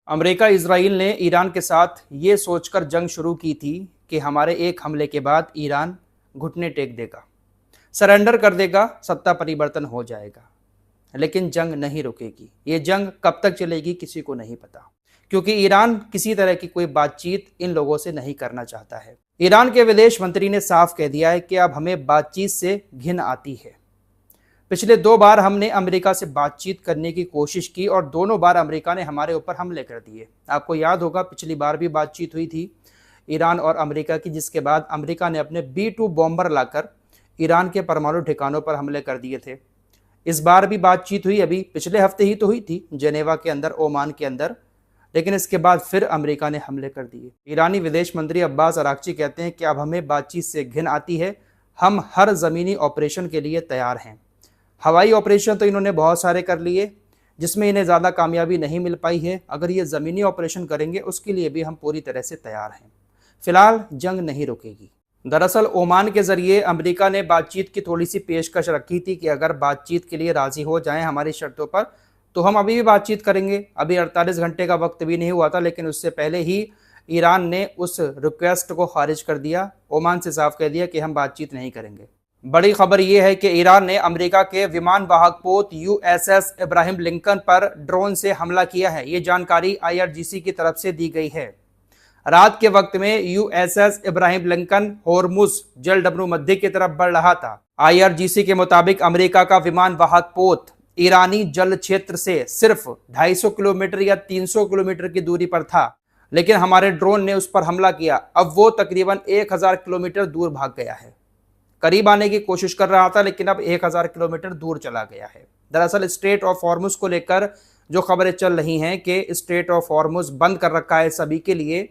America Israel ने Iran के साथ ये सोचकर जंग शुरू की थी कि हमारे एक हमले के बाद ईरान घुटने टेक देगा, सरेंडर कर देगा, सत्ता परिवर्तन हो जाएगा। लेकिन जंग नहीं रुकेगी। ये जंग कब तक चलेगी किसी को नहीं पता, क्योंकि ईरान किसी तरह की कोई बातचीत इन लोगों से नहीं करना चाहता है। ईरान के विदेश मंत्री ने साफ कह दिया है कि अब हमें बातचीत से घिन आती है। पिछले 2 बार हमने अमेरिका से बातचीत करने की कोशिश की और दोनों बार अमेरिका ने हमारे ऊपर हमले कर दिए। आपको याद होगा, पिछली बार भी बातचीत हुई थी ईरान और अमेरिका की, जिसके बाद अमेरिका ने अपने B-2 बॉम्बर लाकर ईरान के परमाणु ठिकानों पर हमले कर दिए थे। इस बार भी बातचीत हुई, अभी पिछले हफ्ते ही तो हुई थी जेनेवा के अंदर, ओमान के अंदर, लेकिन इसके बाद फिर अमेरिका ने हमले कर दिए। ईरानी विदेश मंत्री अब्बास अरागची कहते हैं कि अब हमें बातचीत से घिन आती है, हम हर ज़मीनी ऑपरेशन के लिए तैयार हैं। हवाई ऑपरेशन तो इन्होंने बहुत सारे कर लिए जिसमें इन्हें ज़्यादा कामयाबी नहीं मिल पाई है। अगर ये ज़मीनी ऑपरेशन करेंगे उसके लिए भी हम पूरी तरह से तैयार हैं। फिलहाल जंग नहीं रुकेगी। दरअसल ओमान के ज़रिए अमेरिका ने बातचीत की थोड़ी सी पेशकश रखी थी कि अगर बातचीत के लिए राज़ी हो जाएं हमारी शर्तों पर तो हम अभी भी बातचीत करेंगे। अभी 48 घंटे का वक्त भी नहीं हुआ था, लेकिन उससे पहले ही ईरान ने उस रिक्वेस्ट को खारिज कर दिया। ओमान से साफ कह दिया कि हम बातचीत नहीं करेंगे। बड़ी खबर यह है कि ईरान ने अमेरिका के विमान वाहक पोत USS इब्राहिम लिंकन पर ड्रोन से हमला किया है। ये जानकारी IRGC की तरफ से दी गई है। रात के वक्त में USS इब्राहिम लिंकन होर्मुज जल डमरू मध्य की तरफ बढ़ रहा था। IRGC के मुताबिक अमेरिका का विमान वाहक पोत ईरानी जल क्षेत्र से सिर्फ 250 किलोमीटर या 300 किलोमीटर की दूरी पर था, लेकिन हमारे ड्रोन ने उस पर हमला किया। अब वो तकरीबन 1000 किलोमीटर दूर भाग गया है। करीब आने की कोशिश कर रहा था, लेकिन अब 1000 किलोमीटर दूर चला गया है। दरअसल स्ट्रेट ऑफ हॉर्मुज को लेकर जो खबरें चल रही हैं कि स्ट्रेट ऑफ हॉर्मुज बंद कर रखा है सभी के लिए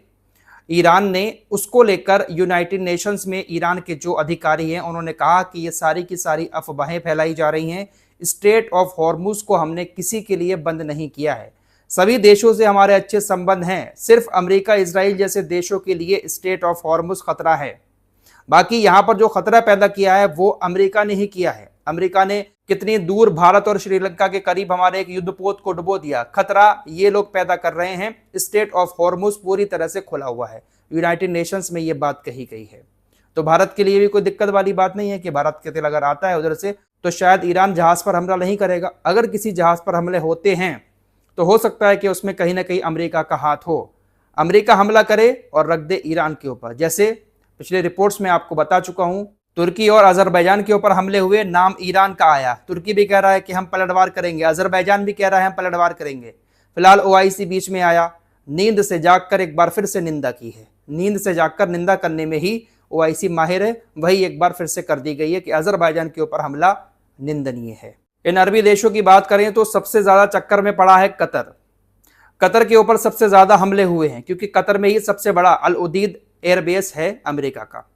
ईरान ने, उसको लेकर यूनाइटेड नेशंस में ईरान के जो अधिकारी हैं उन्होंने कहा कि ये सारी की सारी अफवाहें फैलाई जा रही हैं। स्ट्रेट ऑफ हॉर्मुज को हमने किसी के लिए बंद नहीं किया है। सभी देशों से हमारे अच्छे संबंध हैं। सिर्फ अमेरिका, इजराइल जैसे देशों के लिए स्ट्रेट ऑफ हॉर्मुज खतरा है। बाकी यहां पर जो खतरा पैदा किया है वो अमेरिका ने ही किया है। अमेरिका ने कितनी दूर भारत और श्रीलंका के करीब हमारे एक युद्धपोत को डुबो दिया। खतरा ये लोग पैदा कर रहे हैं। स्ट्रेट ऑफ हॉर्मुज पूरी तरह से खुला हुआ है। यूनाइटेड नेशंस में ये बात कही गई है। तो भारत के लिए भी कोई दिक्कत वाली बात नहीं है कि भारत के तेल अगर आता है उधर से तो शायद ईरान जहाज पर हमला नहीं करेगा। अगर किसी जहाज पर हमले होते हैं तो हो सकता है कि उसमें कहीं ना कहीं अमेरिका का हाथ हो। अमेरिका हमला करे और रख दे ईरान के ऊपर। जैसे पिछले रिपोर्ट्स में आपको बता चुका हूं, तुर्की और अजरबैजान के ऊपर हमले हुए, नाम ईरान का आया। तुर्की भी कह रहा है कि हम पलटवार करेंगे, अजरबैजान भी कह रहा है हम पलटवार करेंगे। फिलहाल OIC बीच में आया। नींद से जागकर एक बार फिर से निंदा की है। नींद से जागकर निंदा करने में ही OIC माहिर है। वही एक बार फिर से कर दी गई है कि अजरबैजान के ऊपर हमला निंदनीय है। इन अरबी देशों की बात करें तो सबसे ज्यादा चक्कर में पड़ा है कतर। कतर के ऊपर सबसे ज्यादा हमले हुए हैं, क्योंकि कतर में ही सबसे बड़ा अल उदीद एयरबेस है अमेरिका का।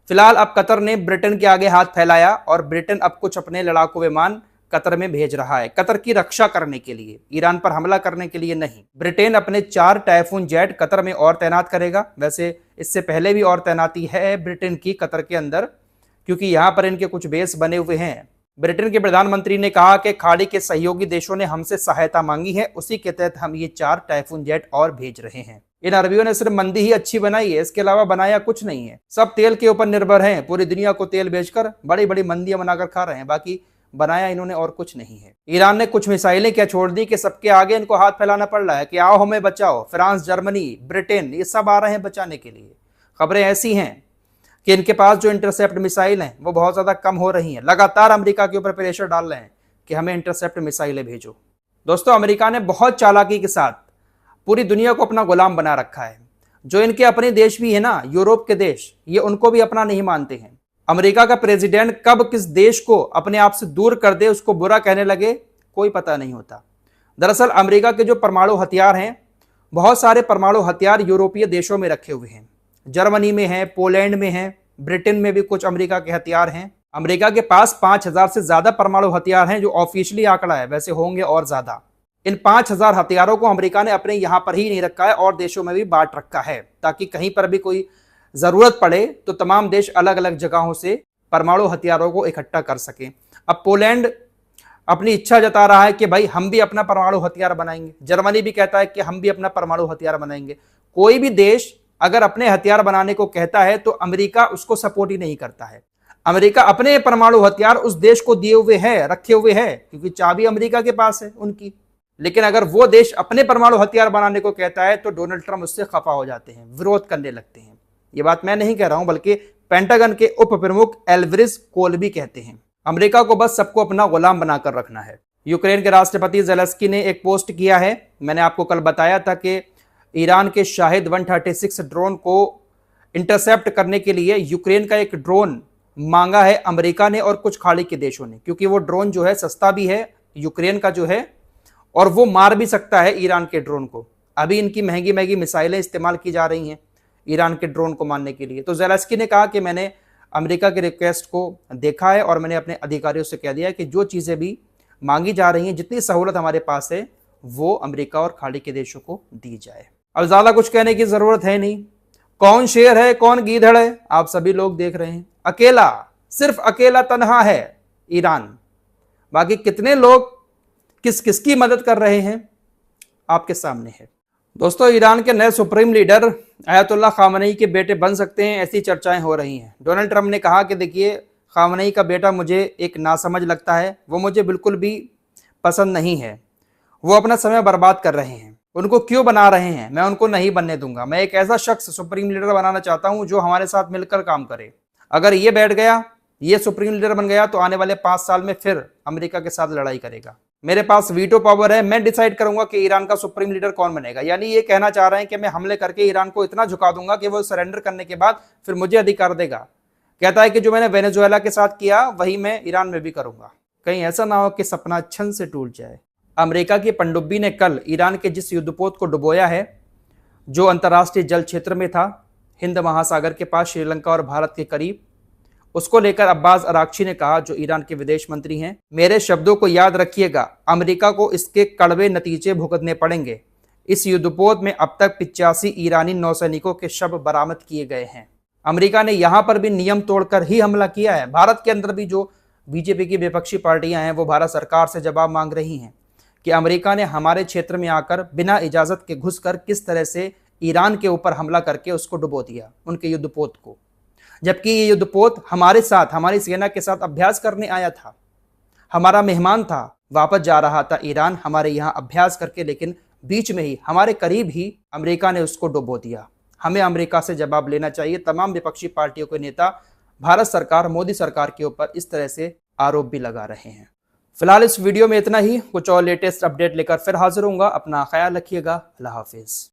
फिलहाल अब कतर ने ब्रिटेन के आगे हाथ फैलाया और ब्रिटेन अब कुछ अपने लड़ाकू विमान कतर में भेज रहा है, कतर की रक्षा करने के लिए, ईरान पर हमला करने के लिए नहीं। ब्रिटेन अपने 4 टाइफून जेट कतर में और तैनात करेगा। वैसे इससे पहले भी और तैनाती है ब्रिटेन की कतर के अंदर, क्योंकि यहां पर इनके कुछ बेस बने हुए हैं। ब्रिटेन के प्रधानमंत्री ने कहा कि खाड़ी के सहयोगी देशों ने हमसे सहायता मांगी है, उसी के तहत हम ये 4 टाइफून जेट और भेज रहे हैं। इन अरबियों ने सिर्फ मंदी ही अच्छी बनाई है, इसके अलावा बनाया कुछ नहीं है। सब तेल के ऊपर निर्भर हैं। पूरी दुनिया को तेल बेचकर बड़ी बड़ी मंदियां बनाकर खा रहे हैं, बाकी बनाया इन्होंने और कुछ नहीं है। ईरान ने कुछ मिसाइलें क्या छोड़ दी कि सबके आगे इनको हाथ फैलाना पड़ रहा है कि आओ हमें बचाओ। फ्रांस, जर्मनी, ब्रिटेन, ये सब आ रहे हैं बचाने के लिए। खबरें ऐसी हैं कि इनके पास जो इंटरसेप्ट मिसाइल हैं वो बहुत ज़्यादा कम हो रही हैं। लगातार अमेरिका के ऊपर प्रेशर डाल रहे हैं कि हमें इंटरसेप्ट मिसाइलें भेजो। दोस्तों, अमेरिका ने बहुत चालाकी के साथ पूरी दुनिया को अपना गुलाम बना रखा है। जो इनके अपने देश भी है ना, यूरोप के देश, ये उनको भी अपना नहीं मानते हैं। अमेरिका का प्रेसिडेंट कब किस देश को अपने आप से दूर कर दे, उसको बुरा कहने लगे, कोई पता नहीं होता। दरअसल अमेरिका के जो परमाणु हथियार हैं, बहुत सारे परमाणु हथियार यूरोपीय देशों में रखे हुए हैं। जर्मनी में है, पोलैंड में है, ब्रिटेन में भी कुछ अमेरिका के हथियार हैं। अमेरिका के पास 5000 से ज्यादा परमाणु हथियार हैं, जो ऑफिशियली आंकड़ा है, वैसे होंगे और ज्यादा। इन 5000 हथियारों को अमेरिका ने अपने यहां पर ही नहीं रखा है और देशों में भी बांट रखा है, ताकि कहीं पर भी कोई जरूरत पड़े तो तमाम देश अलग अलग जगहों से परमाणु हथियारों को इकट्ठा कर सकें। अब पोलैंड अपनी इच्छा जता रहा है कि भाई हम भी अपना परमाणु हथियार बनाएंगे। जर्मनी भी कहता है कि हम भी अपना परमाणु हथियार बनाएंगे। कोई भी देश अगर अपने हथियार बनाने को कहता है तो अमेरिका उसको सपोर्ट ही नहीं करता है। अमेरिका अपने परमाणु हथियार उस देश को दिए हुए है, रखे हुए है, क्योंकि चाबी अमेरिका के पास है उनकी। लेकिन अगर वो देश अपने परमाणु हथियार बनाने को कहता है तो डोनाल्ड ट्रंप उससे खफा हो जाते हैं, विरोध करने लगते हैं। ये बात मैं नहीं कह रहा हूं, बल्कि पेंटागन के उप प्रमुख एल्वरिस कोल्बी कहते हैं। अमेरिका को बस सबको अपना गुलाम बनाकर रखना है। यूक्रेन के राष्ट्रपति ज़ेलेंस्की ने एक पोस्ट किया है। मैंने आपको कल बताया था कि ईरान के शाहिद 136 ड्रोन को इंटरसेप्ट करने के लिए यूक्रेन का एक ड्रोन मांगा है अमेरिका ने और कुछ खाड़ी के देशों ने, क्योंकि वो ड्रोन जो है सस्ता भी है यूक्रेन का जो है, और वो मार भी सकता है ईरान के ड्रोन को। अभी इनकी महंगी महंगी मिसाइलें इस्तेमाल की जा रही हैं ईरान के ड्रोन को मारने के लिए। तो ज़ेलेंस्की ने कहा कि मैंने अमेरिका के रिक्वेस्ट को देखा है और मैंने अपने अधिकारियों से कह दिया है कि जो चीज़ें भी मांगी जा रही हैं, जितनी सहूलत हमारे पास है, वो अमेरिका और खाड़ी के देशों को दी जाए। अब ज़्यादा कुछ कहने की ज़रूरत है नहीं। कौन शेर है कौन गीदड़ है आप सभी लोग देख रहे हैं। अकेला, सिर्फ अकेला तन्हा है ईरान। बाकी कितने लोग किस किसकी मदद कर रहे हैं आपके सामने है। दोस्तों, ईरान के नए सुप्रीम लीडर अयतुल्ला खामनेई के बेटे बन सकते हैं, ऐसी चर्चाएं हो रही हैं। डोनाल्ड ट्रंप ने कहा कि देखिए, खामनेई का बेटा मुझे एक नासमझ लगता है, वो मुझे बिल्कुल भी पसंद नहीं है, वो अपना समय बर्बाद कर रहे हैं, उनको क्यों बना रहे हैं, मैं उनको नहीं बनने दूंगा। मैं एक ऐसा शख्स सुप्रीम लीडर बनाना चाहता हूं जो हमारे साथ मिलकर काम करे। अगर ये बैठ गया, ये सुप्रीम लीडर बन गया, तो आने वाले 5 साल में फिर अमेरिका के साथ लड़ाई करेगा। मेरे पास वीटो पावर है, मैं डिसाइड करूंगा कि ईरान का सुप्रीम लीडर कौन बनेगा। यानी ये कहना चाह रहे हैं कि मैं हमले करके ईरान को इतना झुका दूंगा कि वो सरेंडर करने के बाद फिर मुझे अधिकार देगा। कहता है कि जो मैंने वेनेजुएला के साथ किया वही मैं ईरान में भी करूंगा। कहीं ऐसा ना हो कि सपना छन से टूट जाए। अमेरिका की पनडुब्बी ने कल ईरान के जिस युद्धपोत को डुबोया है, जो अंतर्राष्ट्रीय जल क्षेत्र में था, हिंद महासागर के पास श्रीलंका और भारत के करीब, उसको लेकर अब्बास अराक्ची ने कहा, जो ईरान के विदेश मंत्री हैं, मेरे शब्दों को याद रखिएगा, अमेरिका को इसके कड़वे नतीजे भुगतने पड़ेंगे। इस युद्धपोत में अब तक 85 ईरानी नौसैनिकों के शव बरामद किए गए हैं। अमेरिका ने यहां पर भी नियम तोड़कर ही हमला किया है। भारत के अंदर भी जो बीजेपी की विपक्षी पार्टियां हैं, वो भारत सरकार से जवाब मांग रही हैं कि अमेरिका ने हमारे क्षेत्र में आकर बिना इजाजत के घुसकर किस तरह से ईरान के ऊपर हमला करके उसको डुबो दिया, उनके युद्धपोत को। जबकि ये युद्धपोत हमारे साथ, हमारी सेना के साथ अभ्यास करने आया था, हमारा मेहमान था, वापस जा रहा था ईरान हमारे यहाँ अभ्यास करके, लेकिन बीच में ही, हमारे करीब ही अमेरिका ने उसको डुबो दिया। हमें अमेरिका से जवाब लेना चाहिए। तमाम विपक्षी पार्टियों के नेता भारत सरकार, मोदी सरकार के ऊपर इस तरह से आरोप भी लगा रहे हैं। फिलहाल इस वीडियो में इतना ही। कुछ और लेटेस्ट अपडेट लेकर फिर हाजिर होऊंगा। अपना ख्याल रखिएगा। अल्लाह हाफिज।